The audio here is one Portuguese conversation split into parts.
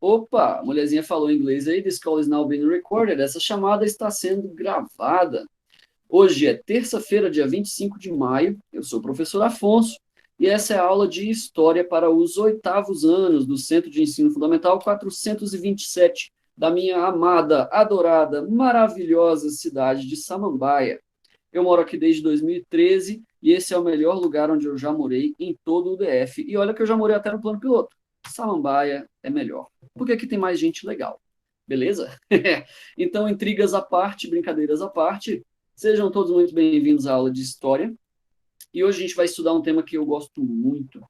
Opa, a mulherzinha falou em inglês aí, this call is now being recorded. Essa chamada está sendo gravada. Hoje é terça-feira, dia 25 de maio. Eu sou o professor Afonso e essa é a aula de História para os oitavos anos do Centro de Ensino Fundamental 427 da minha amada, adorada, maravilhosa cidade de Samambaia. Eu moro aqui desde 2013 e esse é o melhor lugar onde eu já morei em todo o DF. E olha que eu já morei até no plano piloto. Samambaia é melhor, porque aqui tem mais gente legal. Beleza? Então, intrigas à parte, brincadeiras à parte, sejam todos muito bem-vindos à aula de História. E hoje a gente vai estudar um tema que eu gosto muito.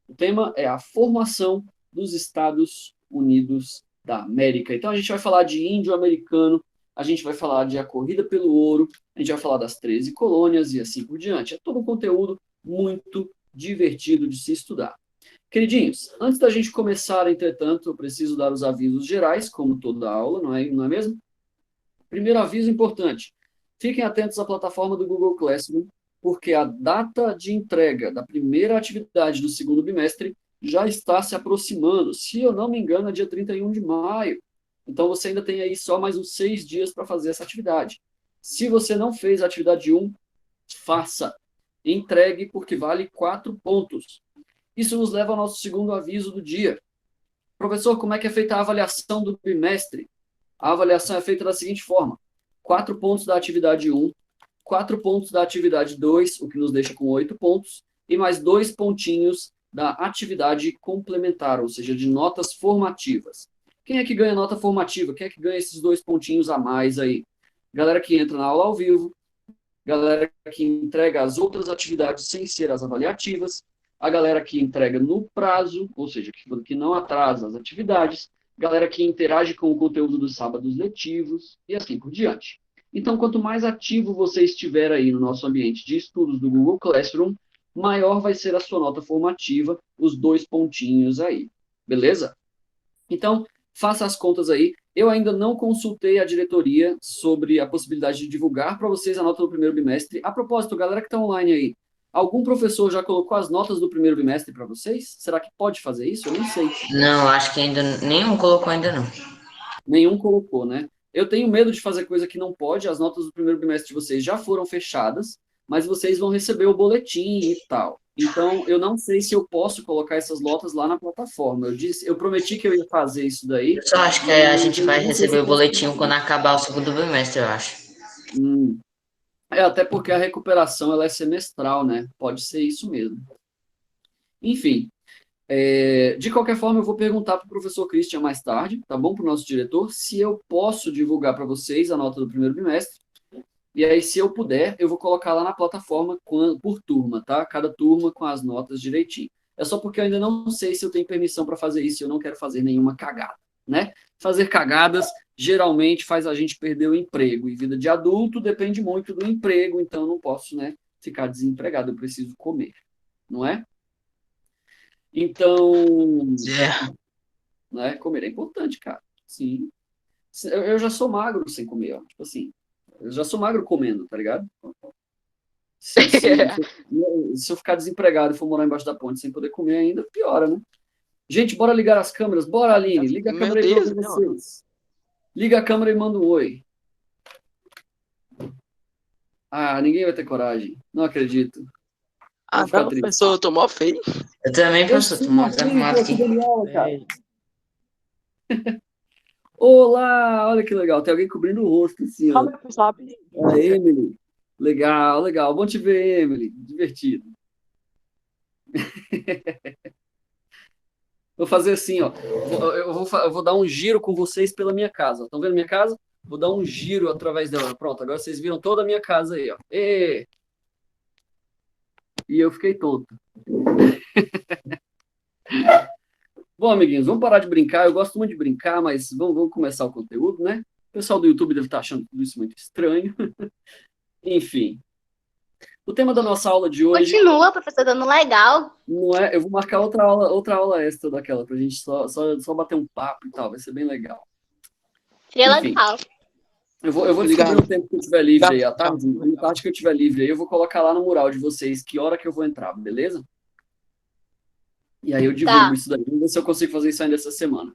O tema é a formação dos Estados Unidos da América. Então, a gente vai falar de índio-americano, a gente vai falar de a corrida pelo ouro, a gente vai falar das 13 colônias e assim por diante. É todo um conteúdo muito divertido de se estudar. Queridinhos, antes da gente começar, entretanto, eu preciso dar os avisos gerais, como toda aula, não é mesmo? Primeiro aviso importante, fiquem atentos à plataforma do Google Classroom, porque a data de entrega da primeira atividade do segundo bimestre já está se aproximando. Se eu não me engano, é dia 31 de maio. Então, você ainda tem aí só mais uns 6 dias para fazer essa atividade. Se você não fez a atividade 1, faça. Entregue, porque vale 4 pontos. Isso nos leva ao nosso segundo aviso do dia. Professor, como é que é feita a avaliação do bimestre? A avaliação é feita da seguinte forma: 4 pontos da atividade 1, 4 pontos da atividade 2, o que nos deixa com 8 pontos, e mais 2 pontinhos da atividade complementar, ou seja, de notas formativas. Quem é que ganha nota formativa? Quem é que ganha esses 2 pontinhos a mais aí? Galera que entra na aula ao vivo, galera que entrega as outras atividades sem ser as avaliativas, a galera que entrega no prazo, ou seja, que não atrasa as atividades, galera que interage com o conteúdo dos sábados letivos e assim por diante. Então, quanto mais ativo você estiver aí no nosso ambiente de estudos do Google Classroom, maior vai ser a sua nota formativa, os 2 pontinhos aí. Beleza? Então, faça as contas aí. Eu ainda não consultei a diretoria sobre a possibilidade de divulgar para vocês a nota do primeiro bimestre. A propósito, galera que está online aí, algum professor já colocou as notas do primeiro bimestre para vocês? Será que pode fazer isso? Eu nem sei. Não, acho que ainda nenhum colocou ainda não. Nenhum colocou, né? Eu tenho medo de fazer coisa que não pode. As notas do primeiro bimestre de vocês já foram fechadas, mas vocês vão receber o boletim e tal. Então, eu não sei se eu posso colocar essas notas lá na plataforma. Eu prometi que eu ia fazer isso daí, Eu só acho que a mas gente eu vai não sei se receber eu o posso boletim fazer. quando acabar o segundo bimestre, eu acho. Hum. Até porque a recuperação ela é semestral, né? Pode ser isso mesmo. Enfim, de qualquer forma, eu vou perguntar para o professor Christian mais tarde, tá bom? Para o nosso diretor, se eu posso divulgar para vocês a nota do primeiro bimestre. E aí, se eu puder, eu vou colocar lá na plataforma por turma, tá? Cada turma com as notas direitinho. É só porque eu ainda não sei se eu tenho permissão para fazer isso e eu não quero fazer nenhuma cagada, né? Fazer cagadas geralmente faz a gente perder o emprego. E vida de adulto depende muito do emprego, então eu não posso, né, ficar desempregado, eu preciso comer, não é? Então, É. né, comer é importante, cara. Sim. Eu já sou magro sem comer, ó. Tipo assim, eu já sou magro comendo, tá ligado? Se eu ficar desempregado e for morar embaixo da ponte sem poder comer ainda, piora, né? Gente, bora ligar as câmeras. Bora, Aline. Liga a Meu câmera aí para eu Deus, ver não. vocês. Liga a câmera e manda um oi. Ah, ninguém vai ter coragem. Não acredito. Vou Ah, ficar não, triste. professor, eu tô mó feio. Eu também, Eu professor, sei, tô mais Marquinhos, arrumado tô aqui. aqui dando aula, cara. É, Olá, olha que legal. Tem alguém cobrindo o rosto, assim, ó. calma aí, pessoal, rapidinho. A Emily. Legal, legal. Bom te ver, Emily. Divertido. Vou fazer assim, ó. Eu vou dar um giro com vocês pela minha casa. Estão vendo minha casa? Vou dar um giro através dela. Pronto, agora vocês viram toda a minha casa aí, ó. E eu fiquei tonto. Bom, amiguinhos, vamos parar de brincar. Eu gosto muito de brincar, mas vamos começar o conteúdo, né? O pessoal do YouTube deve estar achando tudo isso muito estranho. Enfim, o tema da nossa aula de hoje Continua, professor, dando legal. não é. Eu vou marcar outra aula extra daquela, pra gente só bater um papo e tal. Vai ser bem legal. Seria Enfim. legal. Eu vou Ligar, descobrir um tempo que eu tiver livre aí, à tchau. tarde, na tarde que eu tiver livre aí, eu vou colocar lá no mural de vocês que hora que eu vou entrar, beleza? E aí eu divulgo Tá. isso daí, vamos ver se eu consigo fazer isso ainda essa semana.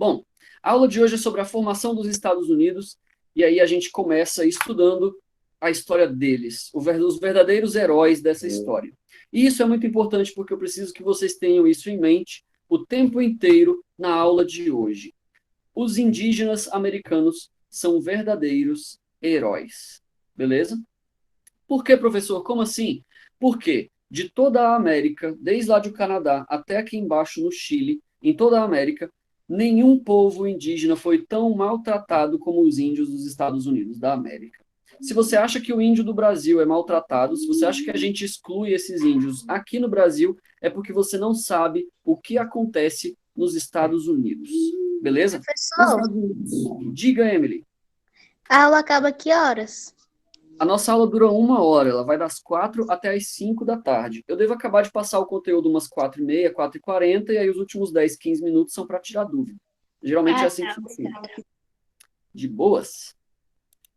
Bom, a aula de hoje é sobre a formação dos Estados Unidos, e aí a gente começa estudando a história deles, os verdadeiros heróis dessa história. E isso é muito importante porque eu preciso que vocês tenham isso em mente o tempo inteiro na aula de hoje. Os indígenas americanos são verdadeiros heróis. Beleza? Por que, professor? Como assim? Porque de toda a América, desde lá do Canadá até aqui embaixo no Chile, em toda a América, nenhum povo indígena foi tão maltratado como os índios dos Estados Unidos da América. Se você acha que o índio do Brasil é maltratado, se você acha que a gente exclui esses índios aqui no Brasil, é porque você não sabe o que acontece nos Estados Unidos. Beleza? Nos Professor, Estados Unidos. Diga, Emily. a aula acaba que horas? A nossa aula dura 1 hora, ela vai das 4 até as 5 da tarde. Eu devo acabar de passar o conteúdo umas 4h30, 4h40, e aí os últimos 10, 15 minutos são para tirar dúvida. Geralmente é assim que funciona. De boas?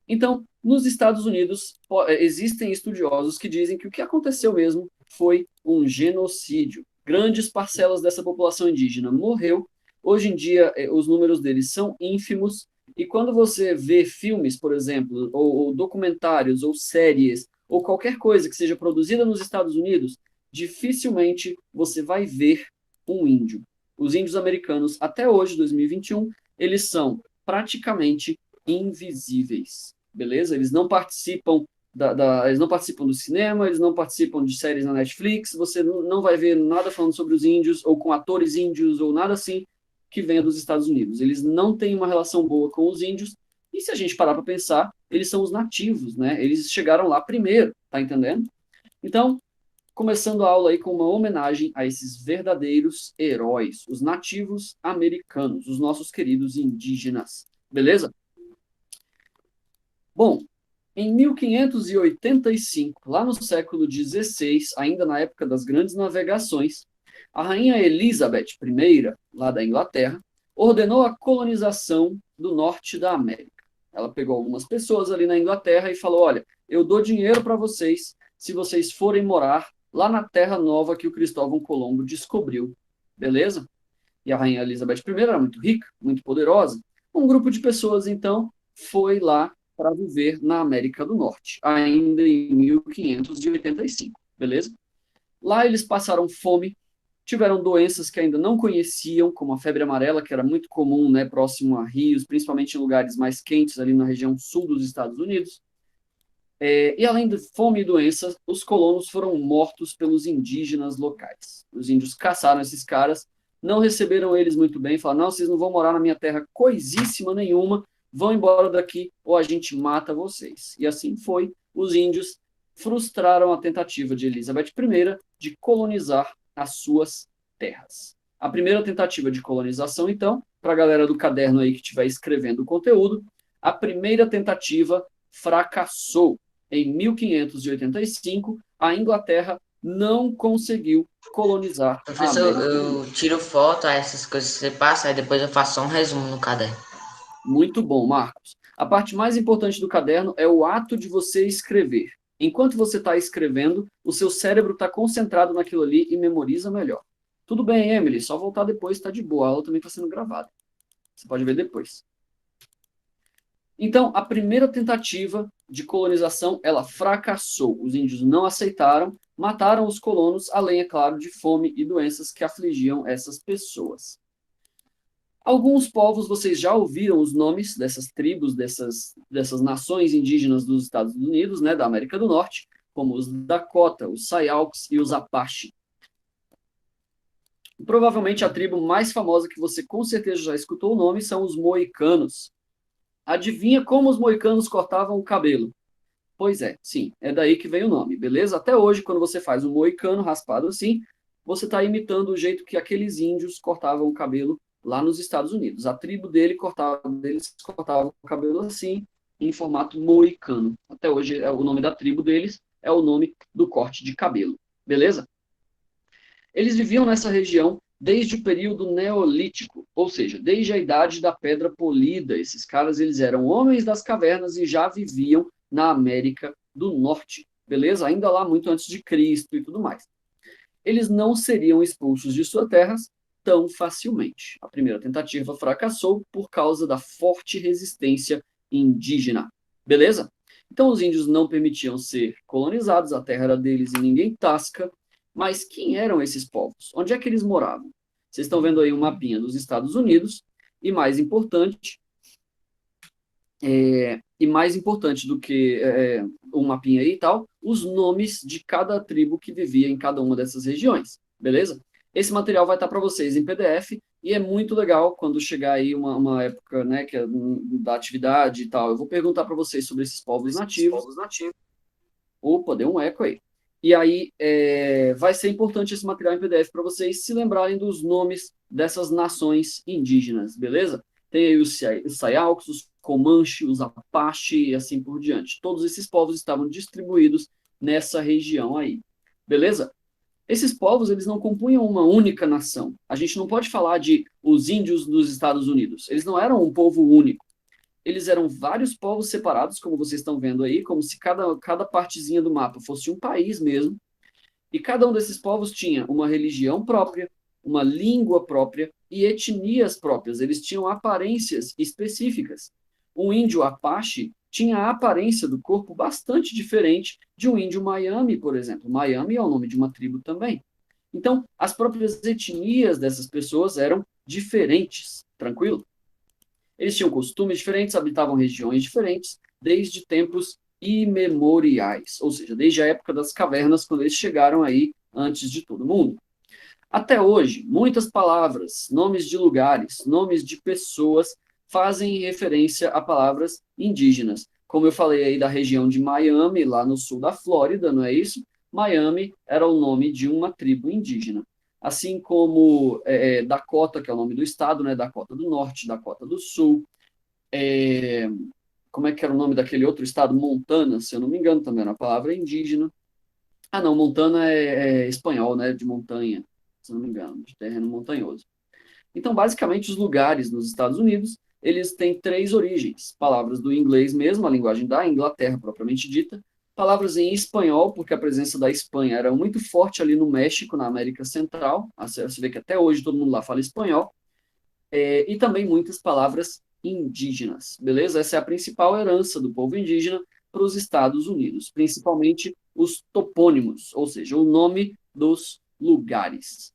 Então, nos Estados Unidos, existem estudiosos que dizem que o que aconteceu mesmo foi um genocídio. Grandes parcelas dessa população indígena morreu. Hoje em dia, os números deles são ínfimos. E quando você vê filmes, por exemplo, ou documentários, ou séries, ou qualquer coisa que seja produzida nos Estados Unidos, dificilmente você vai ver um índio. Os índios americanos, até hoje, 2021, eles são praticamente invisíveis, beleza? Eles não participam eles não participam do cinema, eles não participam de séries na Netflix, você não vai ver nada falando sobre os índios, ou com atores índios, ou nada assim, que venha dos Estados Unidos. Eles não têm uma relação boa com os índios, e se a gente parar para pensar, eles são os nativos, né? Eles chegaram lá primeiro, tá entendendo? Então, começando a aula aí com uma homenagem a esses verdadeiros heróis, os nativos americanos, os nossos queridos indígenas, beleza? Bom, em 1585, lá no século XVI, ainda na época das grandes navegações, a rainha Elizabeth I, lá da Inglaterra, ordenou a colonização do norte da América. Ela pegou algumas pessoas ali na Inglaterra e falou: olha, eu dou dinheiro para vocês se vocês forem morar lá na terra nova que o Cristóvão Colombo descobriu. Beleza? E a rainha Elizabeth I era muito rica, muito poderosa. Um grupo de pessoas, então, foi lá para viver na América do Norte, ainda em 1585, beleza? Lá eles passaram fome, tiveram doenças que ainda não conheciam, como a febre amarela, que era muito comum, né, próximo a rios, principalmente em lugares mais quentes, ali na região sul dos Estados Unidos. E além de fome e doenças, os colonos foram mortos pelos indígenas locais. Os índios caçaram esses caras, não receberam eles muito bem, falaram: não, vocês não vão morar na minha terra coisíssima nenhuma, vão embora daqui ou a gente mata vocês. E assim foi. Os índios frustraram a tentativa de Elizabeth I de colonizar as suas terras. A primeira tentativa de colonização, então, para a galera do caderno aí que estiver escrevendo o conteúdo, a primeira tentativa fracassou. Em 1585, a Inglaterra não conseguiu colonizar a Professor, América. eu tiro foto a essas coisas que você passa, aí depois eu faço só um resumo no caderno. Muito bom, Marcos. A parte mais importante do caderno é o ato de você escrever. Enquanto você está escrevendo, o seu cérebro está concentrado naquilo ali e memoriza melhor. Tudo bem, Emily, só voltar depois está de boa. A aula também está sendo gravada. Você pode ver depois. Então, a primeira tentativa de colonização, ela fracassou. Os índios não aceitaram, mataram os colonos, além, é claro, de fome e doenças que afligiam essas pessoas. Alguns povos, vocês já ouviram os nomes dessas tribos, dessas nações indígenas dos Estados Unidos, né, da América do Norte, como os Dakota, os Sayauks e os Apache. Provavelmente a tribo mais famosa que você com certeza já escutou o nome são os Moicanos. Adivinha como os moicanos cortavam o cabelo? Pois é, sim, é daí que vem o nome, beleza? Até hoje, quando você faz um moicano raspado assim, você está imitando o jeito que aqueles índios cortavam o cabelo lá nos Estados Unidos. A tribo deles cortava o cabelo assim, em formato moicano. Até hoje, o nome da tribo deles é o nome do corte de cabelo, beleza? Eles viviam nessa região desde o período neolítico, ou seja, desde a idade da pedra polida. Esses caras, eles eram homens das cavernas e já viviam na América do Norte, beleza? Ainda lá muito antes de Cristo e tudo mais. Eles não seriam expulsos de suas terras tão facilmente. A primeira tentativa fracassou por causa da forte resistência indígena. Beleza? Então, os índios não permitiam ser colonizados, a terra era deles e ninguém tasca. Mas quem eram esses povos? Onde é que eles moravam? Vocês estão vendo aí um mapinha dos Estados Unidos, e mais importante, do que um mapinha aí e tal, os nomes de cada tribo que vivia em cada uma dessas regiões, beleza? Esse material vai estar para vocês em PDF, e é muito legal quando chegar aí uma época, né, que é da atividade e tal. Eu vou perguntar para vocês sobre esses povos nativos. Opa, deu um eco aí. E aí vai ser importante esse material em PDF para vocês se lembrarem dos nomes dessas nações indígenas, beleza? Tem aí os Sayalcos, os Comanche, os Apache e assim por diante. Todos esses povos estavam distribuídos nessa região aí, beleza? Esses povos, eles não compunham uma única nação. A gente não pode falar de os índios dos Estados Unidos. Eles não eram um povo único. Eles eram vários povos separados, como vocês estão vendo aí, como se cada partezinha do mapa fosse um país mesmo. E cada um desses povos tinha uma religião própria, uma língua própria e etnias próprias. Eles tinham aparências específicas. Um índio Apache tinha a aparência do corpo bastante diferente de um índio Miami, por exemplo. Miami é o nome de uma tribo também. Então, as próprias etnias dessas pessoas eram diferentes, tranquilo? Eles tinham costumes diferentes, habitavam regiões diferentes, desde tempos imemoriais, ou seja, desde a época das cavernas, quando eles chegaram aí antes de todo mundo. Até hoje, muitas palavras, nomes de lugares, nomes de pessoas fazem referência a palavras indígenas. Como eu falei aí da região de Miami, lá no sul da Flórida, não é isso? Miami era o nome de uma tribo indígena. Assim como Dakota, que é o nome do estado, né? Dakota do Norte, Dakota do Sul. Como é que era o nome daquele outro estado? Montana, se eu não me engano, também era uma palavra indígena. Ah, não, Montana é espanhol, né? De montanha, se eu não me engano, de terreno montanhoso. Então, basicamente, os lugares nos Estados Unidos, eles têm três origens. Palavras do inglês mesmo, a linguagem da Inglaterra propriamente dita. Palavras em espanhol, porque a presença da Espanha era muito forte ali no México, na América Central. Você vê que até hoje todo mundo lá fala espanhol. E também muitas palavras indígenas, beleza? Essa é a principal herança do povo indígena para os Estados Unidos, principalmente os topônimos, ou seja, o nome dos lugares.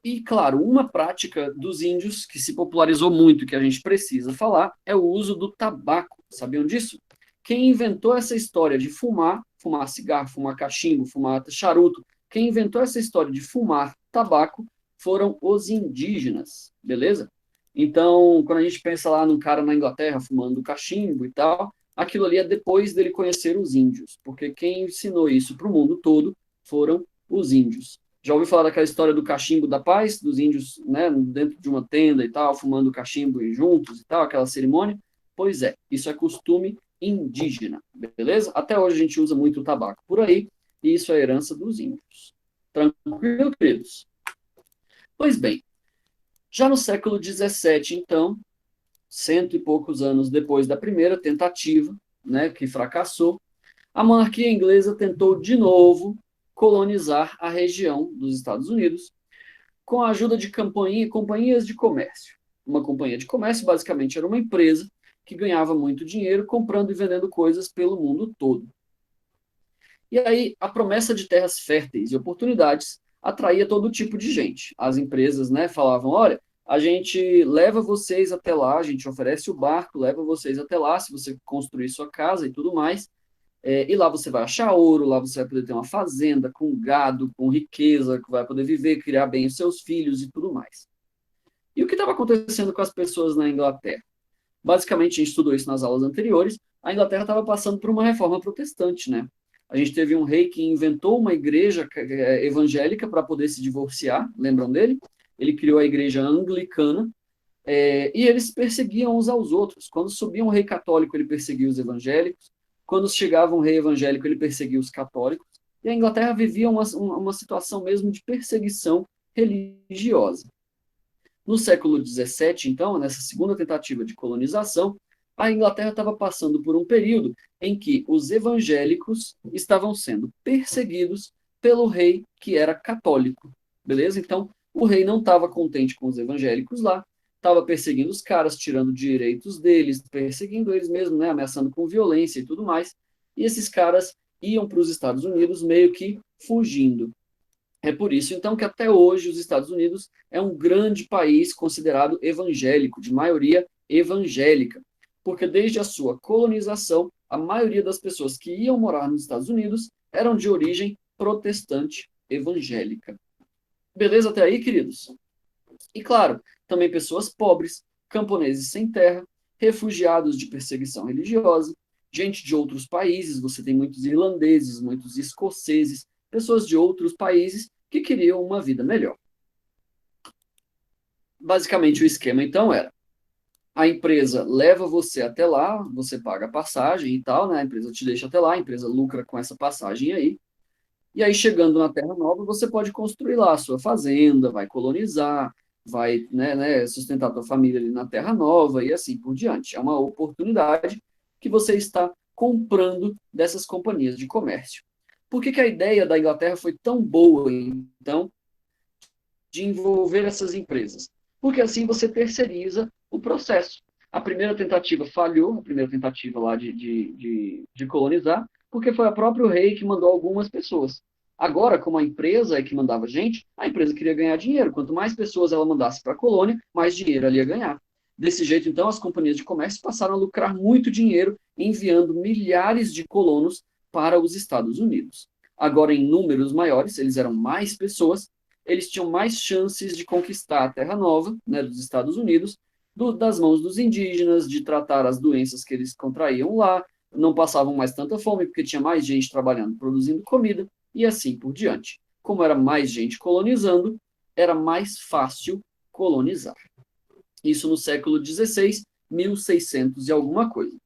E, claro, uma prática dos índios que se popularizou muito, que a gente precisa falar, é o uso do tabaco. Sabiam disso? Quem inventou essa história de fumar cigarro, fumar cachimbo, fumar charuto, quem inventou essa história de fumar tabaco foram os indígenas, beleza? Então, quando a gente pensa lá num cara na Inglaterra fumando cachimbo e tal, aquilo ali é depois dele conhecer os índios, porque quem ensinou isso para o mundo todo foram os índios. Já ouviu falar daquela história do cachimbo da paz, dos índios, né, dentro de uma tenda e tal, fumando cachimbo juntos e tal, aquela cerimônia? Pois é, isso é costume indígena, beleza? Até hoje a gente usa muito o tabaco por aí, e isso é herança dos índios. Tranquilo, queridos? Pois bem, já no século XVII, então, 100 e poucos anos depois da primeira tentativa, né, que fracassou, a monarquia inglesa tentou de novo colonizar a região dos Estados Unidos com a ajuda de companhias de comércio. Uma companhia de comércio basicamente era uma empresa que ganhava muito dinheiro comprando e vendendo coisas pelo mundo todo. E aí a promessa de terras férteis e oportunidades atraía todo tipo de gente. As empresas, né, falavam, olha, a gente leva vocês até lá, a gente oferece o barco, leva vocês até lá, se você construir sua casa e tudo mais, e lá você vai achar ouro, lá você vai poder ter uma fazenda com gado, com riqueza, que vai poder viver, criar bem os seus filhos e tudo mais. E o que estava acontecendo com as pessoas na Inglaterra? Basicamente, a gente estudou isso nas aulas anteriores, a Inglaterra estava passando por uma reforma protestante, né? A gente teve um rei que inventou uma igreja evangélica para poder se divorciar, lembram dele? Ele criou a igreja anglicana, e eles perseguiam uns aos outros. Quando subia um rei católico, ele perseguia os evangélicos. Quando chegava um rei evangélico, ele perseguia os católicos. E a Inglaterra vivia uma situação mesmo de perseguição religiosa. No século XVII, então, nessa segunda tentativa de colonização, a Inglaterra estava passando por um período em que os evangélicos estavam sendo perseguidos pelo rei que era católico. Beleza? Então, O rei não estava contente com os evangélicos lá, estava perseguindo os caras, tirando direitos deles, perseguindo eles mesmo, né, ameaçando com violência e tudo mais. E esses caras iam para os Estados Unidos meio que fugindo. É por isso, então, que até hoje os Estados Unidos é um grande país considerado evangélico, de maioria evangélica, porque desde a sua colonização, a maioria das pessoas que iam morar nos Estados Unidos eram de origem protestante evangélica. Beleza até aí, queridos? E claro, também pessoas pobres, camponeses sem terra, refugiados de perseguição religiosa, gente de outros países, você tem muitos irlandeses, muitos escoceses, pessoas de outros países que queriam uma vida melhor. Basicamente, o esquema, então, era: a empresa leva você até lá, você paga a passagem e tal, né? A empresa te deixa até lá, a empresa lucra com essa passagem aí. E aí, chegando na Terra Nova, você pode construir lá a sua fazenda, vai colonizar, vai, sustentar a tua família ali na Terra Nova e assim por diante. É uma oportunidade que você está comprando dessas companhias de comércio. Por que a ideia da Inglaterra foi tão boa, então, de envolver essas empresas? Porque assim você terceiriza o processo. A primeira tentativa falhou, a primeira tentativa lá de colonizar, porque foi o próprio rei que mandou algumas pessoas. Agora, como a empresa é que mandava gente, a empresa queria ganhar dinheiro. Quanto mais pessoas ela mandasse para a colônia, mais dinheiro ela ia ganhar. Desse jeito, então, as companhias de comércio passaram a lucrar muito dinheiro, enviando milhares de colonos para os Estados Unidos. Agora, em números maiores, eles eram mais pessoas, eles tinham mais chances de conquistar a Terra Nova, né, dos Estados Unidos, das mãos dos indígenas, de tratar as doenças que eles contraíam lá, não passavam mais tanta fome, porque tinha mais gente trabalhando, produzindo comida, e assim por diante. Como era mais gente colonizando, era mais fácil colonizar. Isso no século XVI, 1600 e alguma coisa.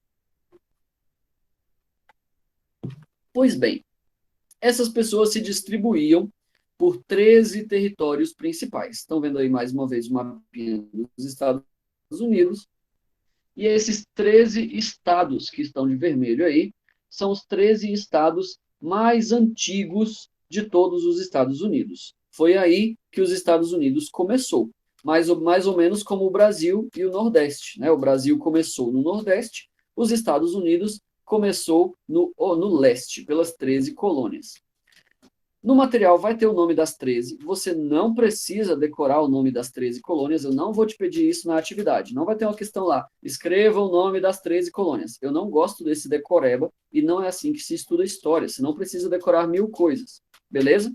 Pois bem, essas pessoas se distribuíam por 13 territórios principais. Estão vendo aí mais uma vez o mapinha dos Estados Unidos. E esses 13 estados que estão de vermelho aí são os 13 estados mais antigos de todos os Estados Unidos. Foi aí que os Estados Unidos começou, mais ou menos como o Brasil e o Nordeste, né? O Brasil começou no Nordeste, os Estados Unidos começou no leste, pelas 13 colônias. No material vai ter o nome das 13, você não precisa decorar o nome das 13 colônias, eu não vou te pedir isso na atividade, não vai ter uma questão lá, escreva o nome das 13 colônias. Eu não gosto desse decoreba e não é assim que se estuda história, você não precisa decorar 1000 coisas, beleza?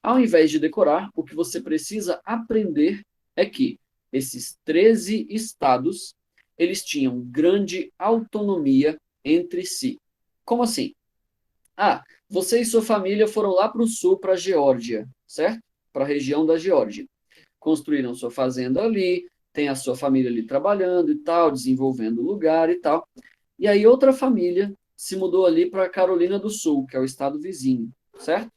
Ao invés de decorar, o que você precisa aprender é que esses 13 estados, eles tinham grande autonomia entre si. Como assim? Ah, você e sua família foram lá para o sul, para a Geórgia, certo? Para a região da Geórgia. Construíram sua fazenda ali, tem a sua família ali trabalhando e tal, desenvolvendo o lugar e tal. E aí outra família se mudou ali para a Carolina do Sul, que é o estado vizinho, certo?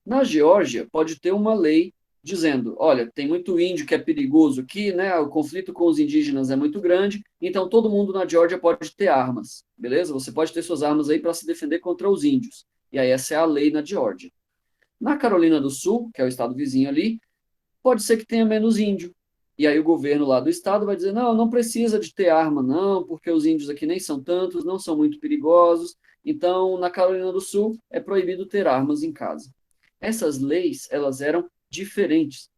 Na Geórgia, pode ter uma lei dizendo, olha, tem muito índio que é perigoso aqui, né? O conflito com os indígenas é muito grande, então todo mundo na Geórgia pode ter armas, beleza? Você pode ter suas armas aí para se defender contra os índios. E aí essa é a lei na Geórgia. Na Carolina do Sul, que é o estado vizinho ali, pode ser que tenha menos índio. E aí o governo lá do estado vai dizer, não, não precisa de ter arma não, porque os índios aqui nem são tantos, não são muito perigosos. Então, na Carolina do Sul, é proibido ter armas em casa. Essas leis, elas eram diferentes.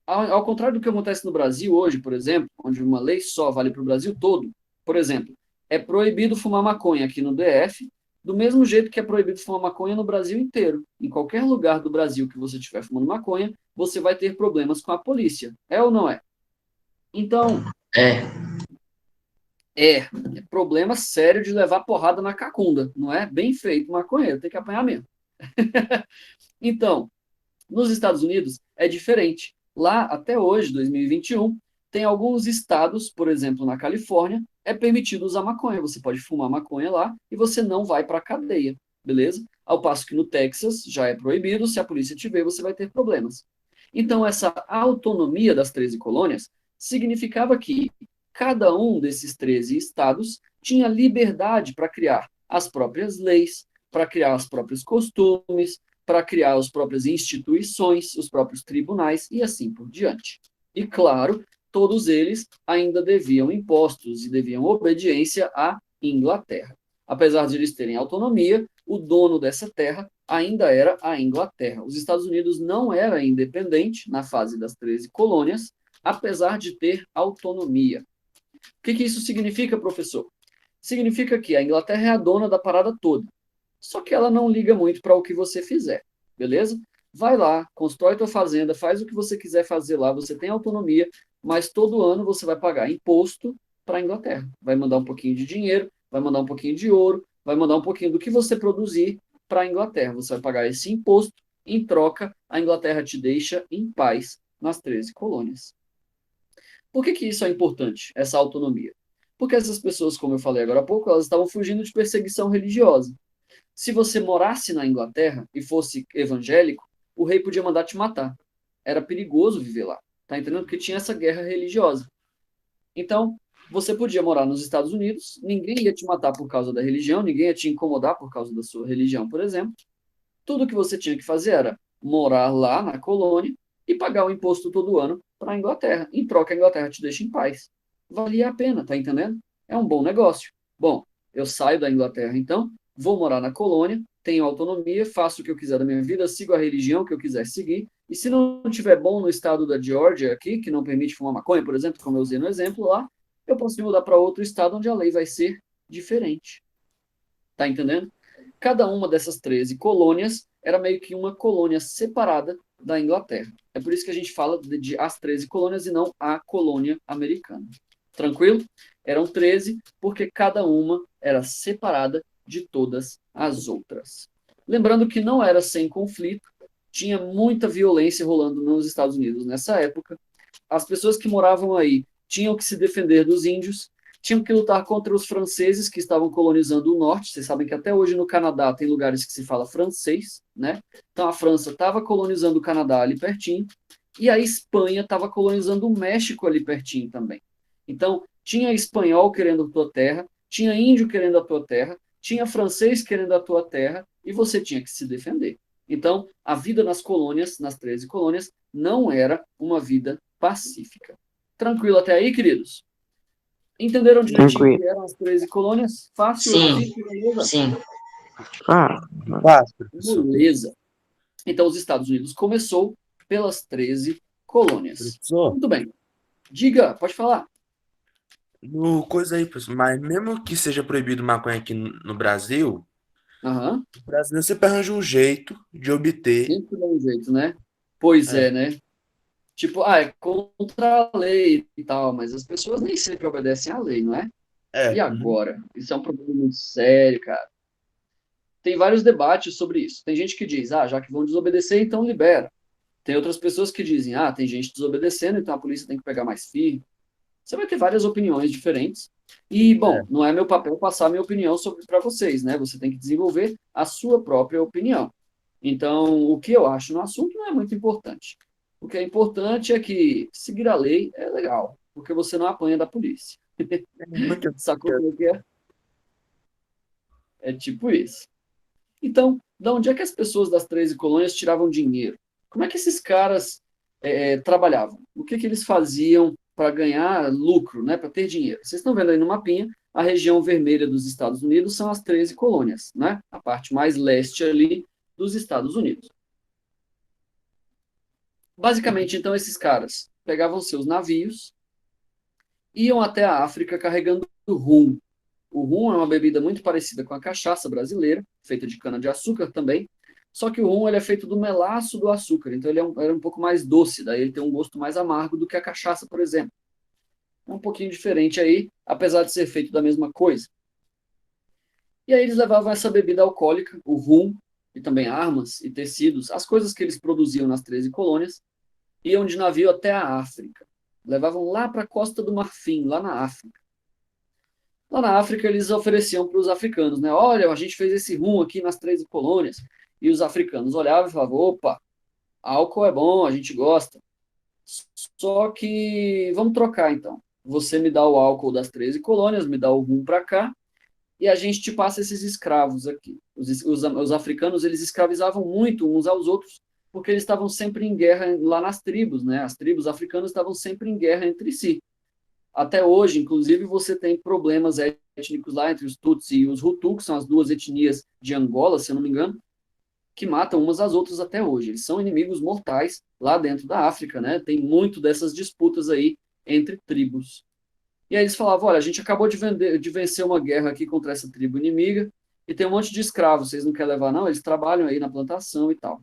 Ao contrário do que acontece no Brasil hoje, por exemplo, onde uma lei só vale para o Brasil todo, por exemplo, é proibido fumar maconha aqui no DF, do mesmo jeito que é proibido fumar maconha no Brasil inteiro. Em qualquer lugar do Brasil que você estiver fumando maconha, você vai ter problemas com a polícia. É ou não é? Então, É, é problema sério de levar porrada na cacunda, não é? Bem feito, maconheiro, tem que apanhar mesmo. Então, nos Estados Unidos é diferente. Lá, até hoje, 2021, tem alguns estados, por exemplo, na Califórnia, é permitido usar maconha. Você pode fumar maconha lá e você não vai para a cadeia, beleza? Ao passo que no Texas já é proibido, se a polícia te ver, você vai ter problemas. Então, essa autonomia das 13 colônias significava que cada um desses 13 estados tinha liberdade para criar as próprias leis, para criar os próprios costumes, para criar as próprias instituições, os próprios tribunais e assim por diante. E, claro, todos eles ainda deviam impostos e deviam obediência à Inglaterra. Apesar de eles terem autonomia, o dono dessa terra ainda era a Inglaterra. Os Estados Unidos não era independente na fase das 13 colônias, apesar de ter autonomia. O que isso significa, professor? Significa que a Inglaterra é a dona da parada toda. Só que ela não liga muito para o que você fizer, beleza? Vai lá, constrói tua fazenda, faz o que você quiser fazer lá, você tem autonomia, mas todo ano você vai pagar imposto para a Inglaterra. Vai mandar um pouquinho de dinheiro, vai mandar um pouquinho de ouro, vai mandar um pouquinho do que você produzir para a Inglaterra. Você vai pagar esse imposto, em troca, a Inglaterra te deixa em paz nas 13 colônias. Por que isso é importante, essa autonomia? Porque essas pessoas, como eu falei agora há pouco, elas estavam fugindo de perseguição religiosa. Se você morasse na Inglaterra e fosse evangélico, o rei podia mandar te matar. Era perigoso viver lá, tá entendendo? Porque tinha essa guerra religiosa. Então, você podia morar nos Estados Unidos, ninguém ia te matar por causa da religião, ninguém ia te incomodar por causa da sua religião, por exemplo. Tudo que você tinha que fazer era morar lá na colônia e pagar o imposto todo ano para a Inglaterra. Em troca, a Inglaterra te deixa em paz. Valia a pena, tá entendendo? É um bom negócio. Bom, eu saio da Inglaterra, então, vou morar na colônia, tenho autonomia, faço o que eu quiser da minha vida, sigo a religião que eu quiser seguir, e se não estiver bom no estado da Geórgia aqui, que não permite fumar maconha, por exemplo, como eu usei no exemplo lá, eu posso me mudar para outro estado onde a lei vai ser diferente. Tá entendendo? Cada uma dessas 13 colônias era meio que uma colônia separada da Inglaterra. É por isso que a gente fala de as 13 colônias e não a colônia americana. Tranquilo? Eram 13 porque cada uma era separada de todas as outras. Lembrando que não era sem conflito, tinha muita violência rolando nos Estados Unidos nessa época. As pessoas que moravam aí tinham que se defender dos índios, tinham que lutar contra os franceses que estavam colonizando o norte. Vocês sabem que até hoje no Canadá tem lugares que se fala francês, né? Então a França estava colonizando o Canadá ali pertinho, e a Espanha estava colonizando o México ali pertinho também. Então, tinha espanhol querendo a tua terra, tinha índio querendo a tua terra, tinha francês querendo a tua terra, e você tinha que se defender. Então, a vida nas colônias, nas 13 colônias, não era uma vida pacífica. Tranquilo até aí, queridos? Entenderam direitinho o que eram as 13 colônias? Fácil? Sim. Beleza? Sim. Fácil. Beleza. Então, os Estados Unidos começou pelas 13 colônias. Professor, Muito bem. Diga, pode falar. no coisa aí, professor, mas mesmo que seja proibido maconha aqui no Brasil, Aham. o brasileiro sempre arranja um jeito de obter. Sempre dá um jeito, né? Pois é, né? Tipo, é contra a lei e tal, mas as pessoas nem sempre obedecem à lei, não é? E agora? Isso é um problema muito sério, cara. Tem vários debates sobre isso. Tem gente que diz, já que vão desobedecer, então libera. Tem outras pessoas que dizem, tem gente desobedecendo, então a polícia tem que pegar mais firme. Você vai ter várias opiniões diferentes. E, bom, não é meu papel passar a minha opinião sobre para vocês, né? Você tem que desenvolver a sua própria opinião. Então, o que eu acho no assunto não é muito importante. O que é importante é que seguir a lei é legal, porque você não apanha da polícia. Sacou como é que é? É tipo isso. Então, de onde é que as pessoas das 13 colônias tiravam dinheiro? Como é que esses caras trabalhavam? O que eles faziam para ganhar lucro, né, para ter dinheiro? Vocês estão vendo aí no mapinha, a região vermelha dos Estados Unidos são as 13 colônias, né? A parte mais leste ali dos Estados Unidos. Basicamente, então, esses caras pegavam seus navios, iam até a África carregando rum. O rum é uma bebida muito parecida com a cachaça brasileira, feita de cana-de-açúcar também, só que o rum ele é feito do melaço do açúcar, então ele é um pouco mais doce, daí ele tem um gosto mais amargo do que a cachaça, por exemplo. É um pouquinho diferente aí, apesar de ser feito da mesma coisa. E aí eles levavam essa bebida alcoólica, o rum, e também armas e tecidos, as coisas que eles produziam nas 13 colônias, iam de navio até a África. Levavam lá para a Costa do Marfim, lá na África. Lá na África, eles ofereciam para os africanos, né? Olha, a gente fez esse rum aqui nas 13 colônias. E os africanos olhavam e falavam, opa, álcool é bom, a gente gosta. Só que, vamos trocar então. Você me dá o álcool das 13 colônias, me dá o rum para cá, e a gente te passa esses escravos aqui. Os africanos, eles escravizavam muito uns aos outros, porque eles estavam sempre em guerra lá nas tribos, né? As tribos africanas estavam sempre em guerra entre si. Até hoje, inclusive, você tem problemas étnicos lá entre os Tutsi e os Hutu, que são as duas etnias de Angola, se eu não me engano, que matam umas às outras até hoje. Eles são inimigos mortais lá dentro da África, né? Tem muito dessas disputas aí entre tribos. E aí eles falavam, olha, a gente acabou de vencer uma guerra aqui contra essa tribo inimiga e tem um monte de escravos, vocês não querem levar não? Eles trabalham aí na plantação e tal.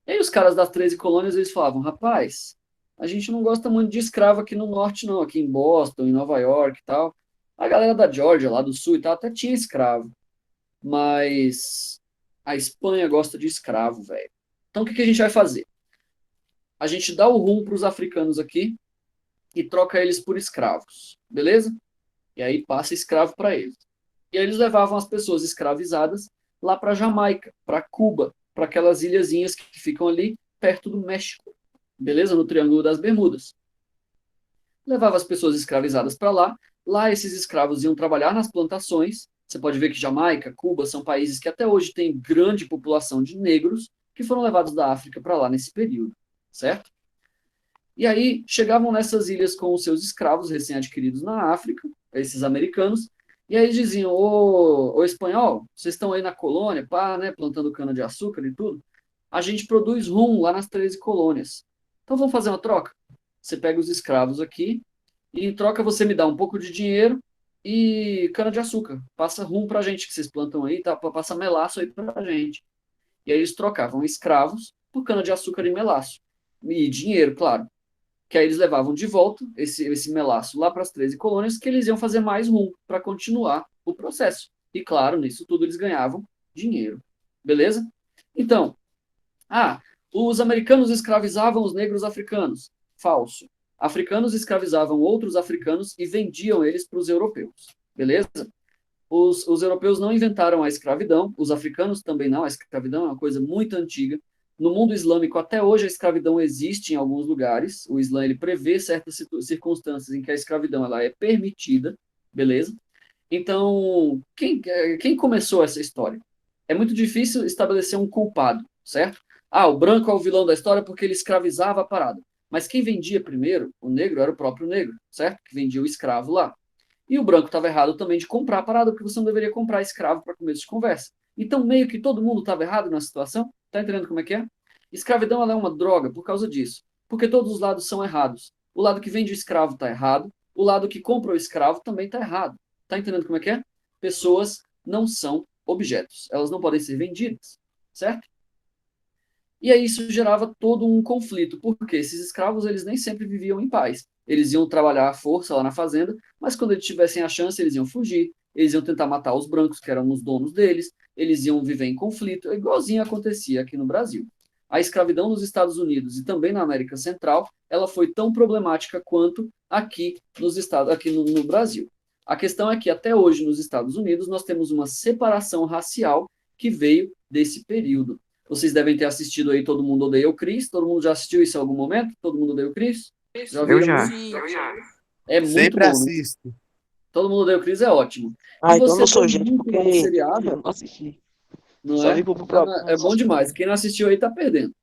E aí os caras das 13 colônias, eles falavam, rapaz, a gente não gosta muito de escravo aqui no norte não, aqui em Boston, em Nova York e tal. A galera da Georgia, lá do sul e tal, até tinha escravo. Mas a Espanha gosta de escravo, velho. Então o que a gente vai fazer? A gente dá o rum para os africanos aqui e troca eles por escravos, beleza? E aí passa escravo para eles. E aí eles levavam as pessoas escravizadas lá para Jamaica, para Cuba, para aquelas ilhazinhas que ficam ali perto do México, beleza? No Triângulo das Bermudas. Levava as pessoas escravizadas para lá. Lá esses escravos iam trabalhar nas plantações. Você pode ver que Jamaica, Cuba são países que até hoje têm grande população de negros que foram levados da África para lá nesse período, certo? E aí chegavam nessas ilhas com os seus escravos recém-adquiridos na África, esses americanos, e aí diziam, ô espanhol, vocês estão aí na colônia, pá, né, plantando cana-de-açúcar e tudo, a gente produz rum lá nas 13 colônias. Então vamos fazer uma troca? Você pega os escravos aqui, e em troca você me dá um pouco de dinheiro e cana-de-açúcar. Passa rum pra gente, que vocês plantam aí, tá? Passa melaço aí pra gente. E aí eles trocavam escravos por cana-de-açúcar e melaço. E dinheiro, claro. Que aí eles levavam de volta esse melaço lá para as 13 colônias, que eles iam fazer mais rum para continuar o processo. E claro, nisso tudo eles ganhavam dinheiro. Beleza? Então, os americanos escravizavam os negros africanos. Falso. Africanos escravizavam outros africanos e vendiam eles para os europeus. Beleza? Os europeus não inventaram a escravidão, os africanos também não. A escravidão é uma coisa muito antiga. No mundo islâmico, até hoje, a escravidão existe em alguns lugares. O Islã ele prevê certas circunstâncias em que a escravidão ela é permitida, beleza? Então, quem começou essa história? É muito difícil estabelecer um culpado, certo? O branco é o vilão da história porque ele escravizava a parada. Mas quem vendia primeiro, o negro, era o próprio negro, certo? Que vendia o escravo lá. E o branco estava errado também de comprar a parada, porque você não deveria comprar escravo para começo de conversa. Então, meio que todo mundo estava errado na situação. Tá entendendo como é que é? Escravidão ela é uma droga por causa disso. Porque todos os lados são errados. O lado que vende o escravo está errado. O lado que compra o escravo também está errado. Tá entendendo como é que é? Pessoas não são objetos. Elas não podem ser vendidas. Certo? E aí isso gerava todo um conflito. Porque esses escravos eles nem sempre viviam em paz. Eles iam trabalhar à força lá na fazenda, mas quando eles tivessem a chance, eles iam fugir. Eles iam tentar matar os brancos, que eram os donos deles. Eles iam viver em conflito, igualzinho acontecia aqui no Brasil. A escravidão nos Estados Unidos e também na América Central, ela foi tão problemática quanto aqui no Brasil. A questão é que até hoje nos Estados Unidos nós temos uma separação racial que veio desse período. Vocês devem ter assistido aí Todo Mundo Odeia o Chris. Todo mundo já assistiu isso em algum momento? Todo Mundo Odeia o Chris? Eu viram? já. É muito Sempre bom. assisto. Todo Mundo Odeia o Chris é ótimo. Ah, E então eu você não sou tem gente, muito porque bom seriado, eu não assisti. não Só é? vi pro próprio. É bom demais. Quem não assistiu aí tá perdendo. Os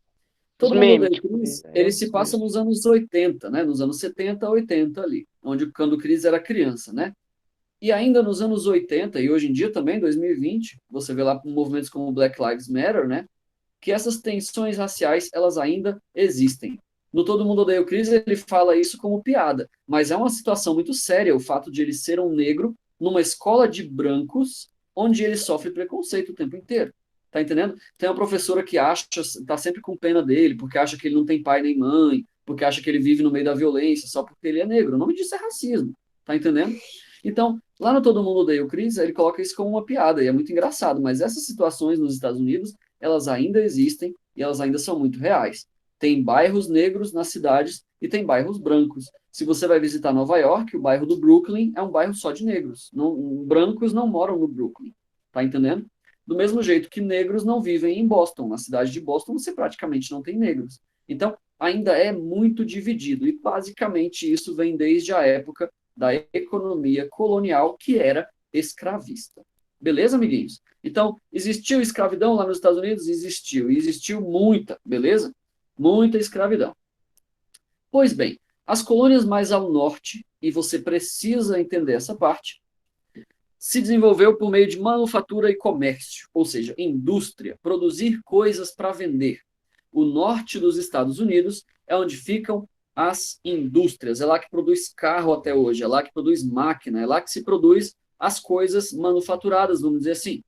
Todo Mundo memes, Odeia o tipo, Chris, é ele isso se passa mesmo. nos anos 80, né? Nos anos 70, 80 ali, quando o Chris era criança, né? E ainda nos anos 80, e hoje em dia também, 2020, você vê lá movimentos como Black Lives Matter, né? Que essas tensões raciais, elas ainda existem. No Todo Mundo Odeia o Chris, ele fala isso como piada, mas é uma situação muito séria o fato de ele ser um negro numa escola de brancos, onde ele sofre preconceito o tempo inteiro. Tá entendendo? Tem uma professora que tá sempre com pena dele, porque acha que ele não tem pai nem mãe, porque acha que ele vive no meio da violência só porque ele é negro. O nome disso é racismo. Tá entendendo? Então, lá no Todo Mundo Odeia o Chris, ele coloca isso como uma piada, e é muito engraçado, mas essas situações nos Estados Unidos, elas ainda existem e elas ainda são muito reais. Tem bairros negros nas cidades e tem bairros brancos. Se você vai visitar Nova York, o bairro do Brooklyn é um bairro só de negros. Brancos não moram no Brooklyn. Tá entendendo? Do mesmo jeito que negros não vivem em Boston. Na cidade de Boston você praticamente não tem negros. Então, ainda é muito dividido. E basicamente isso vem desde a época da economia colonial, que era escravista. Beleza, amiguinhos? Então, existiu escravidão lá nos Estados Unidos? Existiu. E existiu muita, beleza? Muita escravidão. Pois bem, as colônias mais ao norte, e você precisa entender essa parte, se desenvolveu por meio de manufatura e comércio, ou seja, indústria, produzir coisas para vender. O norte dos Estados Unidos é onde ficam as indústrias, é lá que produz carro até hoje, é lá que produz máquina, é lá que se produz as coisas manufaturadas, vamos dizer assim.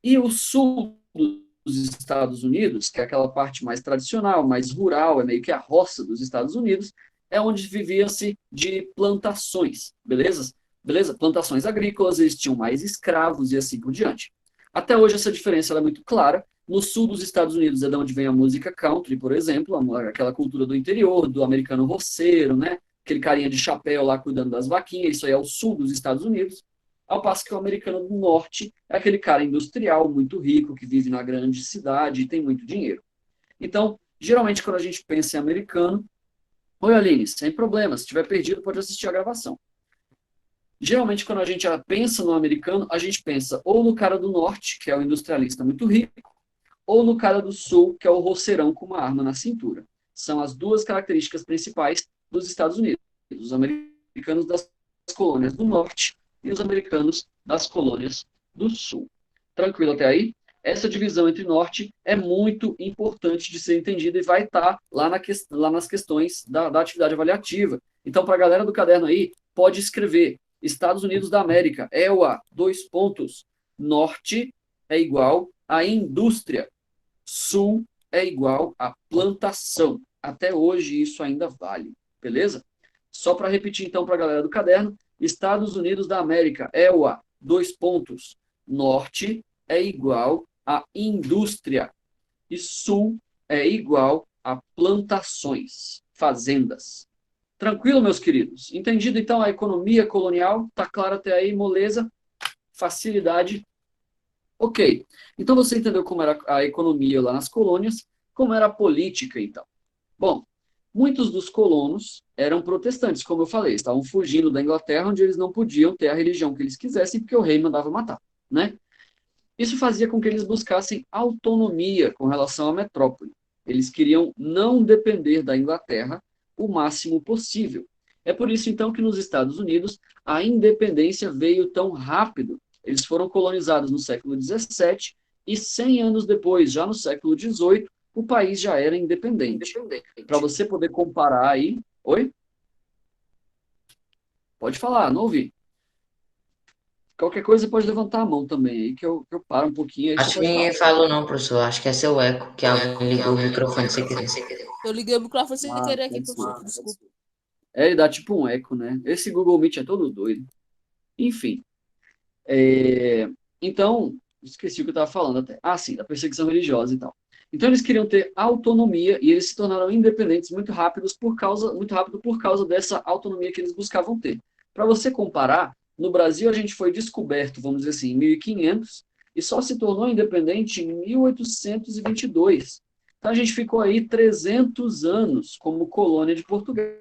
E o sul dos Estados Unidos, que é aquela parte mais tradicional, mais rural, é meio que a roça dos Estados Unidos, é onde vivia-se de plantações, beleza? Beleza? Plantações agrícolas, eles tinham mais escravos e assim por diante. Até hoje essa diferença é muito clara. No sul dos Estados Unidos é de onde vem a música country, por exemplo, aquela cultura do interior, do americano roceiro, né? Aquele carinha de chapéu lá cuidando das vaquinhas, isso aí é o sul dos Estados Unidos. Ao passo que o americano do norte é aquele cara industrial, muito rico, que vive na grande cidade e tem muito dinheiro. Então, geralmente, quando a gente pensa em americano, oi, Aline, sem problema, se estiver perdido, pode assistir a gravação. Geralmente, quando a gente pensa no americano, a gente pensa ou no cara do norte, que é o industrialista muito rico, ou no cara do sul, que é o roceirão com uma arma na cintura. São as duas características principais dos Estados Unidos. Os americanos das colônias do norte e os americanos das colônias do sul. Tranquilo até aí? Essa divisão entre norte é muito importante de ser entendida e vai estar lá nas questões da atividade avaliativa. Então, para a galera do caderno aí, pode escrever Estados Unidos da América, EUA, : norte é igual a indústria, sul é igual a plantação. Até hoje isso ainda vale, beleza? Só para repetir então para a galera do caderno, Estados Unidos da América, EUA, : norte é igual a indústria e sul é igual a plantações, fazendas. Tranquilo, meus queridos? Entendido então a economia colonial? Tá claro até aí, moleza? Facilidade? Ok. Então você entendeu como era a economia lá nas colônias, como era a política então. Bom, muitos dos colonos eram protestantes, como eu falei, estavam fugindo da Inglaterra, onde eles não podiam ter a religião que eles quisessem, porque o rei mandava matar, né? Isso fazia com que eles buscassem autonomia com relação à metrópole. Eles queriam não depender da Inglaterra o máximo possível. É por isso, então, que nos Estados Unidos a independência veio tão rápido. Eles foram colonizados no século XVII e 100 anos depois, já no século XVIII, o país já era independente. Para você poder comparar aí... Oi? Pode falar, não ouvi. Qualquer coisa pode levantar a mão também aí, que eu paro um pouquinho. Aí Acho que ninguém falou não, professor. Acho que é seu eco, que alguém ligou o microfone sem querer. Eu liguei o microfone sem querer aqui, pode ser. professor. Desculpa. Ele dá tipo um eco, né? Esse Google Meet é todo doido. Enfim. Então, esqueci o que eu estava falando até. Ah, sim, da perseguição religiosa e tal. Então, eles queriam ter autonomia e eles se tornaram independentes muito rápido por causa dessa autonomia que eles buscavam ter. Para você comparar, no Brasil a gente foi descoberto, vamos dizer assim, em 1500 e só se tornou independente em 1822. Então, a gente ficou aí 300 anos como colônia de Portugal.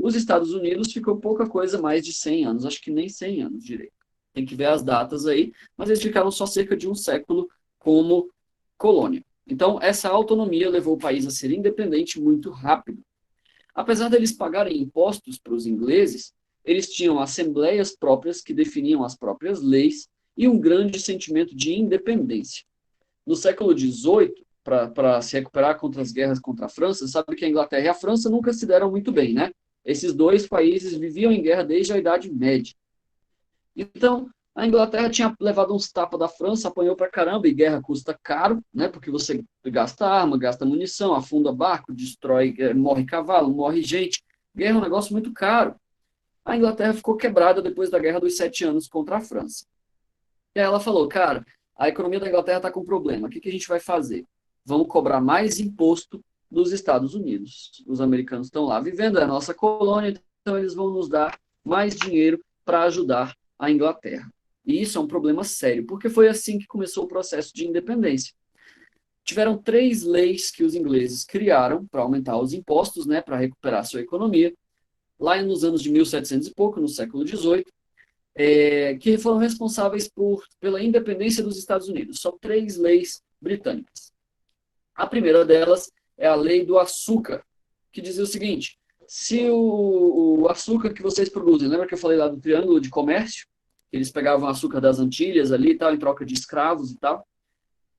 Os Estados Unidos ficou pouca coisa mais de 100 anos, acho que nem 100 anos direito. Tem que ver as datas aí, mas eles ficaram só cerca de um século como colônia. Então, essa autonomia levou o país a ser independente muito rápido. Apesar deles pagarem impostos para os ingleses, eles tinham assembleias próprias que definiam as próprias leis e um grande sentimento de independência. No século XVIII, para se recuperar contra as guerras contra a França, sabe que a Inglaterra e a França nunca se deram muito bem, né? Esses dois países viviam em guerra desde a Idade Média. Então, a Inglaterra tinha levado uns tapas da França, apanhou pra caramba, e guerra custa caro, né? Porque você gasta arma, gasta munição, afunda barco, destrói, morre cavalo, morre gente. Guerra é um negócio muito caro. A Inglaterra ficou quebrada depois da Guerra dos 7 Anos contra a França. E aí ela falou, cara, a economia da Inglaterra está com problema, o que a gente vai fazer? Vamos cobrar mais imposto dos Estados Unidos. Os americanos estão lá vivendo, é a nossa colônia, então eles vão nos dar mais dinheiro para ajudar a Inglaterra. E isso é um problema sério, porque foi assim que começou o processo de independência. Tiveram 3 leis que os ingleses criaram para aumentar os impostos, né, para recuperar sua economia, lá nos anos de 1700 e pouco, no século XVIII. que foram responsáveis pela independência dos Estados Unidos. São 3 leis britânicas. A primeira delas é a lei do açúcar, que dizia o seguinte: se o açúcar que vocês produzem, lembra que eu falei lá do Triângulo de Comércio? Eles pegavam açúcar das Antilhas ali e tal, em troca de escravos e tal.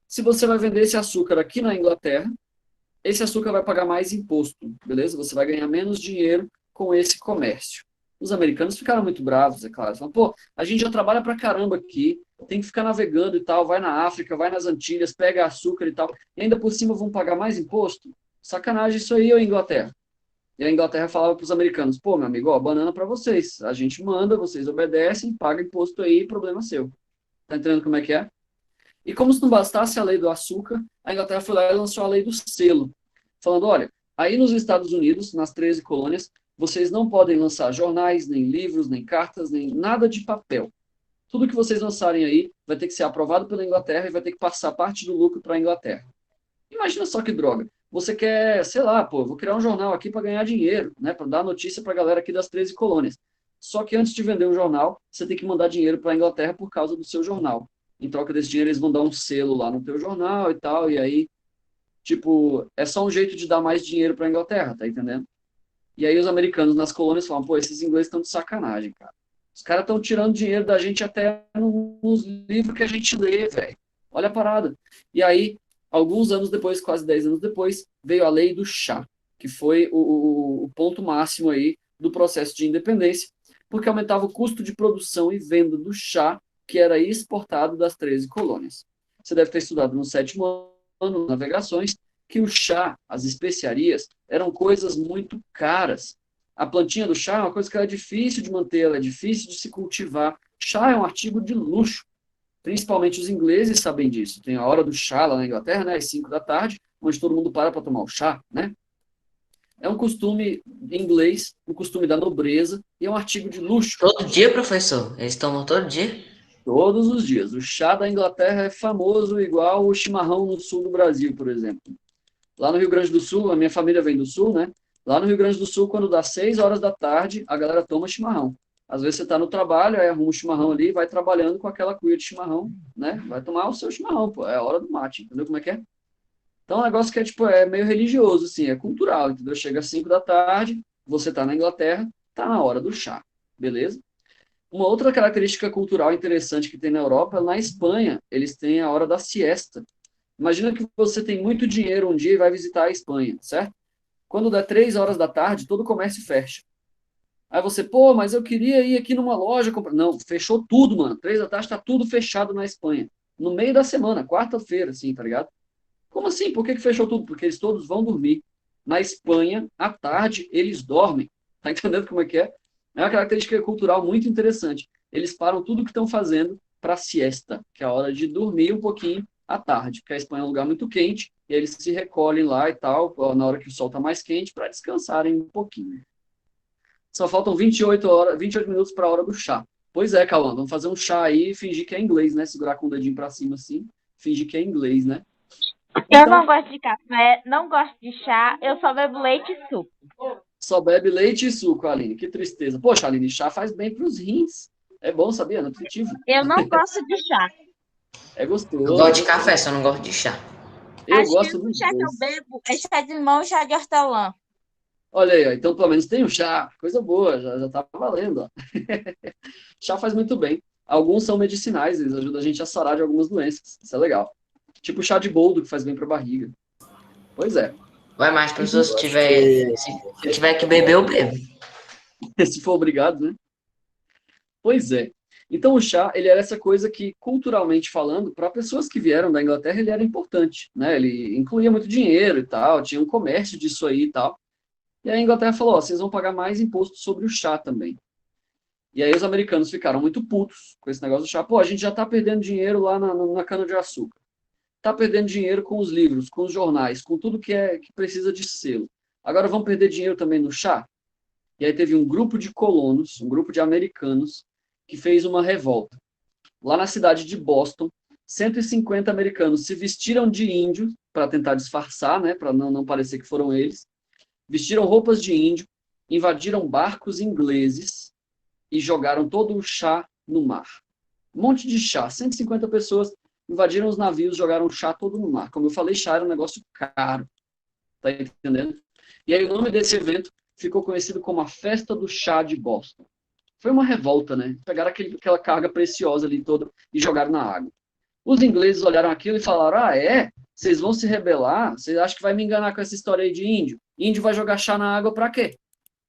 Se você vai vender esse açúcar aqui na Inglaterra, esse açúcar vai pagar mais imposto, beleza? Você vai ganhar menos dinheiro com esse comércio. Os americanos ficaram muito bravos, é claro. Falaram, pô, a gente já trabalha pra caramba aqui, tem que ficar navegando e tal, vai na África, vai nas Antilhas, pega açúcar e tal, e ainda por cima vão pagar mais imposto? Sacanagem isso aí, ô Inglaterra. E a Inglaterra falava para os americanos, pô, meu amigo, ó, banana para vocês. A gente manda, vocês obedecem, paga imposto aí, problema seu. Tá entendendo como é que é? E como se não bastasse a lei do açúcar, a Inglaterra foi lá e lançou a lei do selo, falando, olha, aí nos Estados Unidos, nas 13 colônias, vocês não podem lançar jornais, nem livros, nem cartas, nem nada de papel. Tudo que vocês lançarem aí vai ter que ser aprovado pela Inglaterra e vai ter que passar parte do lucro para a Inglaterra. Imagina só que droga. Você quer, sei lá, pô, vou criar um jornal aqui para ganhar dinheiro, né, para dar notícia para a galera aqui das 13 colônias. Só que antes de vender um jornal, você tem que mandar dinheiro para a Inglaterra por causa do seu jornal. Em troca desse dinheiro, eles vão dar um selo lá no teu jornal e tal, e aí, tipo, é só um jeito de dar mais dinheiro para a Inglaterra, tá entendendo? E aí os americanos nas colônias falam, pô, esses ingleses estão de sacanagem, cara. Os caras estão tirando dinheiro da gente até nos livros que a gente lê, velho. Olha a parada. E aí, alguns anos depois, quase 10 anos depois, veio a lei do chá, que foi o ponto máximo aí do processo de independência, porque aumentava o custo de produção e venda do chá, que era exportado das 13 colônias. Você deve ter estudado no 7º ano, navegações, que o chá, as especiarias, eram coisas muito caras. A plantinha do chá é uma coisa que é difícil de manter, ela é difícil de se cultivar. Chá é um artigo de luxo. Principalmente os ingleses sabem disso. Tem a hora do chá lá na Inglaterra, né, às 5 da tarde, onde todo mundo para tomar o chá, né? É um costume inglês, um costume da nobreza, e é um artigo de luxo. Todo dia, professor? Eles tomam todo dia? Todos os dias. O chá da Inglaterra é famoso igual o chimarrão no sul do Brasil, por exemplo. Lá no Rio Grande do Sul, a minha família vem do sul, né? Lá no Rio Grande do Sul, quando dá 6 horas da tarde, a galera toma chimarrão. Às vezes você está no trabalho, aí arruma um chimarrão ali, vai trabalhando com aquela cuia de chimarrão, né? Vai tomar o seu chimarrão, pô. É a hora do mate, entendeu como é que é? Então é um negócio que é, tipo, é meio religioso, assim, é cultural, entendeu? Chega às 5 da tarde, você está na Inglaterra, tá na hora do chá, beleza? Uma outra característica cultural interessante que tem na Europa, na Espanha, eles têm a hora da siesta. Imagina que você tem muito dinheiro um dia e vai visitar a Espanha, certo? Quando der 3 horas da tarde, todo o comércio fecha. Aí você, pô, mas eu queria ir aqui numa loja comprar. Não, fechou tudo, mano. 3 da tarde tá tudo fechado na Espanha. No meio da semana, quarta-feira, assim, tá ligado? Como assim? Por que fechou tudo? Porque eles todos vão dormir. Na Espanha, à tarde, eles dormem. Tá entendendo como é que é? É uma característica cultural muito interessante. Eles param tudo o que estão fazendo para siesta, que é a hora de dormir um pouquinho à tarde, porque a Espanha é um lugar muito quente, e eles se recolhem lá e tal, na hora que o sol está mais quente, para descansarem um pouquinho. Só faltam 28 minutos para a hora do chá. Pois é, Cauã, vamos fazer um chá aí e fingir que é inglês, né? Segurar com o dedinho para cima assim, fingir que é inglês, né? Eu não gosto de café, não gosto de chá, eu só bebo leite e suco. Só bebe leite e suco, Aline. Que tristeza. Poxa, Aline, chá faz bem para os rins. É bom, sabia? É nutritivo. Eu não gosto de chá. É gostoso. Eu gosto de café, só não gosto de chá. Eu Acho gosto que o dos chá que eu dois. bebo é chá de limão e chá de hortelã. Olha aí, ó. Então pelo menos tem um chá. Coisa boa, já tá valendo. Ó. Chá faz muito bem. Alguns são medicinais, eles ajudam a gente a sarar de algumas doenças. Isso é legal. Tipo o chá de boldo, que faz bem para a barriga. Pois é. Vai mais, professor, se tiver que beber, eu bebo. Se for obrigado, né? Pois é. Então o chá, ele era essa coisa que, culturalmente falando, para pessoas que vieram da Inglaterra, ele era importante, né? Ele incluía muito dinheiro e tal, tinha um comércio disso aí e tal. E a Inglaterra falou, ó, vocês vão pagar mais imposto sobre o chá também. E aí os americanos ficaram muito putos com esse negócio do chá. Pô, a gente já tá perdendo dinheiro lá na cana-de-açúcar. Tá perdendo dinheiro com os livros, com os jornais, com tudo que precisa de selo. Agora vamos perder dinheiro também no chá? E aí teve um grupo de colonos, um grupo de americanos, que fez uma revolta. Lá na cidade de Boston, 150 americanos se vestiram de índio para tentar disfarçar, né, para não parecer que foram eles. Vestiram roupas de índio, invadiram barcos ingleses e jogaram todo o chá no mar. Um monte de chá, 150 pessoas invadiram os navios, jogaram chá todo no mar. Como eu falei, chá era um negócio caro, tá entendendo? E aí o nome desse evento ficou conhecido como a Festa do Chá de Boston. Foi uma revolta, né? Pegaram aquela carga preciosa ali toda e jogaram na água. Os ingleses olharam aquilo e falaram, ah, é? Vocês vão se rebelar? Vocês acham que vai me enganar com essa história aí de índio? Índio vai jogar chá na água pra quê?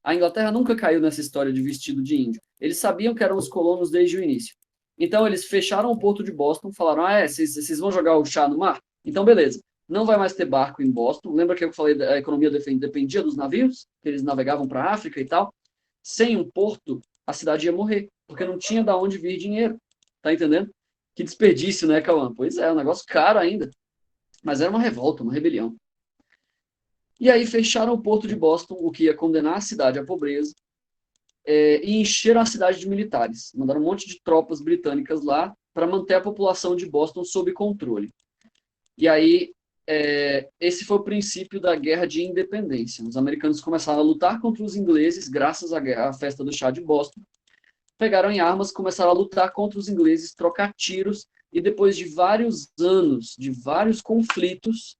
A Inglaterra nunca caiu nessa história de vestido de índio. Eles sabiam que eram os colonos desde o início. Então, eles fecharam o porto de Boston, falaram, ah, é? Vocês vão jogar o chá no mar? Então, beleza. Não vai mais ter barco em Boston. Lembra que eu falei que a economia dependia dos navios? Que eles navegavam para a África e tal? Sem um porto, a cidade ia morrer, porque não tinha de onde vir dinheiro. Tá entendendo? Que desperdício, né, Cauã? Pois é, um negócio caro ainda. Mas era uma revolta, uma rebelião. E aí fecharam o porto de Boston, o que ia condenar a cidade à pobreza, e encheram a cidade de militares. Mandaram um monte de tropas britânicas lá para manter a população de Boston sob controle. E aí, esse foi o princípio da Guerra de Independência. Os americanos começaram a lutar contra os ingleses, graças à festa do chá de Boston. Pegaram em armas, começaram a lutar contra os ingleses, trocar tiros, e depois de vários anos, de vários conflitos,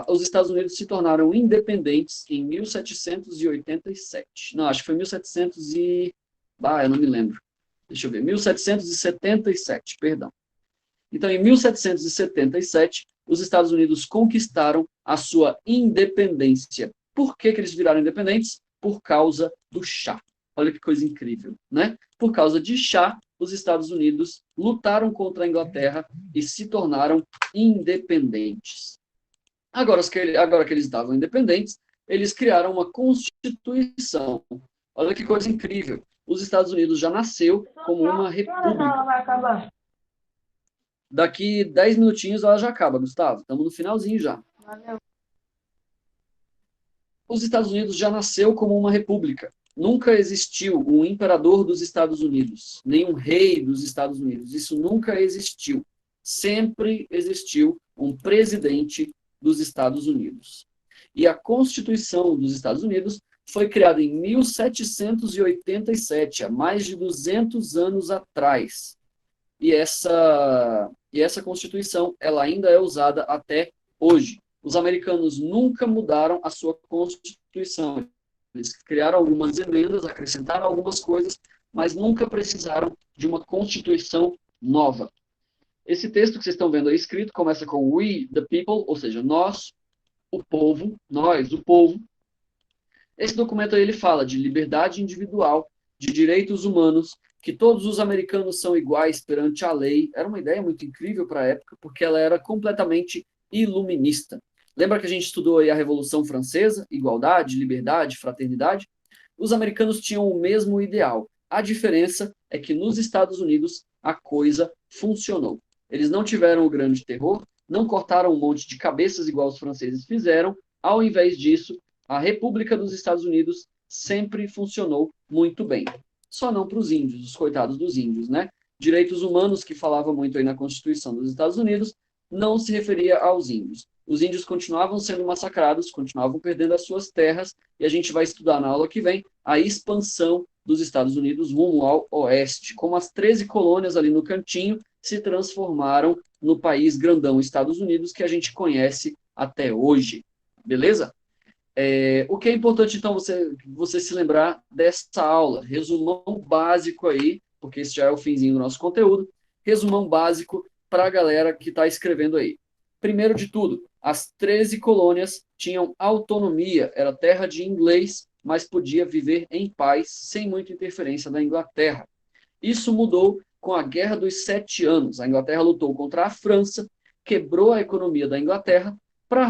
os Estados Unidos se tornaram independentes em 1787. Não, acho que foi 1700 e... eu não me lembro. Deixa eu ver. 1777, perdão. Então, em 1777, os Estados Unidos conquistaram a sua independência. Por que eles viraram independentes? Por causa do chá. Olha que coisa incrível, né? Por causa de chá, os Estados Unidos lutaram contra a Inglaterra e se tornaram independentes. Agora que eles estavam independentes, eles criaram uma Constituição. Olha que coisa incrível. Os Estados Unidos já nasceu como uma república. Daqui 10 minutinhos ela já acaba, Gustavo. Estamos no finalzinho já. Os Estados Unidos já nasceu como uma república. Nunca existiu um imperador dos Estados Unidos, nem um rei dos Estados Unidos. Isso nunca existiu. Sempre existiu um presidente dos Estados Unidos. E a Constituição dos Estados Unidos foi criada em 1787, há mais de 200 anos atrás. E essa Constituição, ela ainda é usada até hoje. Os americanos nunca mudaram a sua Constituição. Eles criaram algumas emendas, acrescentaram algumas coisas, mas nunca precisaram de uma Constituição nova. Esse texto que vocês estão vendo aí escrito começa com We, the people, ou seja, nós, o povo, nós, o povo. Esse documento aí ele fala de liberdade individual, de direitos humanos, que todos os americanos são iguais perante a lei. Era uma ideia muito incrível para a época, porque ela era completamente iluminista. Lembra que a gente estudou aí a Revolução Francesa? Igualdade, liberdade, fraternidade? Os americanos tinham o mesmo ideal. A diferença é que nos Estados Unidos a coisa funcionou. Eles não tiveram o grande terror, não cortaram um monte de cabeças igual os franceses fizeram. Ao invés disso, a República dos Estados Unidos sempre funcionou muito bem. Só não para os índios, os coitados dos índios, né? Direitos humanos, que falava muito aí na Constituição dos Estados Unidos, não se referia aos índios. Os índios continuavam sendo massacrados, continuavam perdendo as suas terras, e a gente vai estudar na aula que vem a expansão dos Estados Unidos rumo ao oeste, como as 13 colônias ali no cantinho se transformaram no país grandão Estados Unidos que a gente conhece até hoje. Beleza? O que é importante, então, você se lembrar dessa aula? Resumão básico aí, porque esse já é o finzinho do nosso conteúdo. Resumão básico para a galera que está escrevendo aí. Primeiro de tudo, as 13 colônias tinham autonomia, era terra de inglês, mas podia viver em paz, sem muita interferência da Inglaterra. Isso mudou com a Guerra dos 7 Anos. A Inglaterra lutou contra a França, quebrou a economia da Inglaterra. Para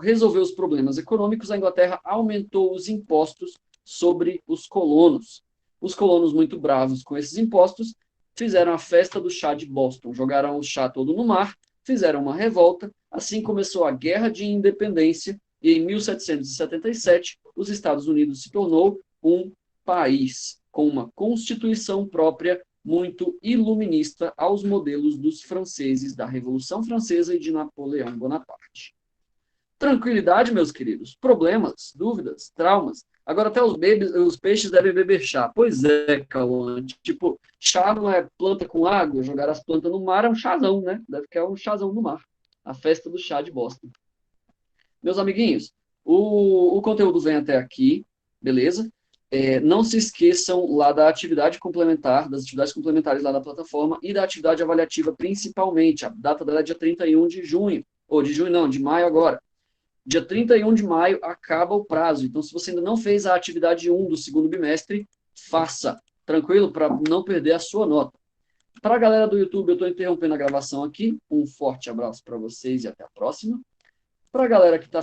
resolver os problemas econômicos, a Inglaterra aumentou os impostos sobre os colonos. Os colonos, muito bravos com esses impostos, fizeram a festa do chá de Boston, jogaram o chá todo no mar, fizeram uma revolta, assim começou a Guerra de Independência, e em 1777 os Estados Unidos se tornou um país com uma constituição própria muito iluminista aos modelos dos franceses da Revolução Francesa e de Napoleão Bonaparte. Tranquilidade, meus queridos. Problemas, dúvidas, traumas, Agora, até os peixes devem beber chá. Pois é, Cauã. Tipo, chá não é planta com água, jogar as plantas no mar é um chazão, né? Deve que é um chazão no mar. A festa do chá de Boston. Meus amiguinhos, o conteúdo vem até aqui, beleza? Não se esqueçam lá da atividade complementar, das atividades complementares lá da plataforma e da atividade avaliativa principalmente. A data dela é dia 31 de junho, ou de junho não, de maio agora. Dia 31 de maio acaba o prazo. Então, se você ainda não fez a atividade 1 do segundo bimestre, faça, tranquilo? Para não perder a sua nota. Para a galera do YouTube, eu estou interrompendo a gravação aqui. Um forte abraço para vocês e até a próxima. Para a galera que está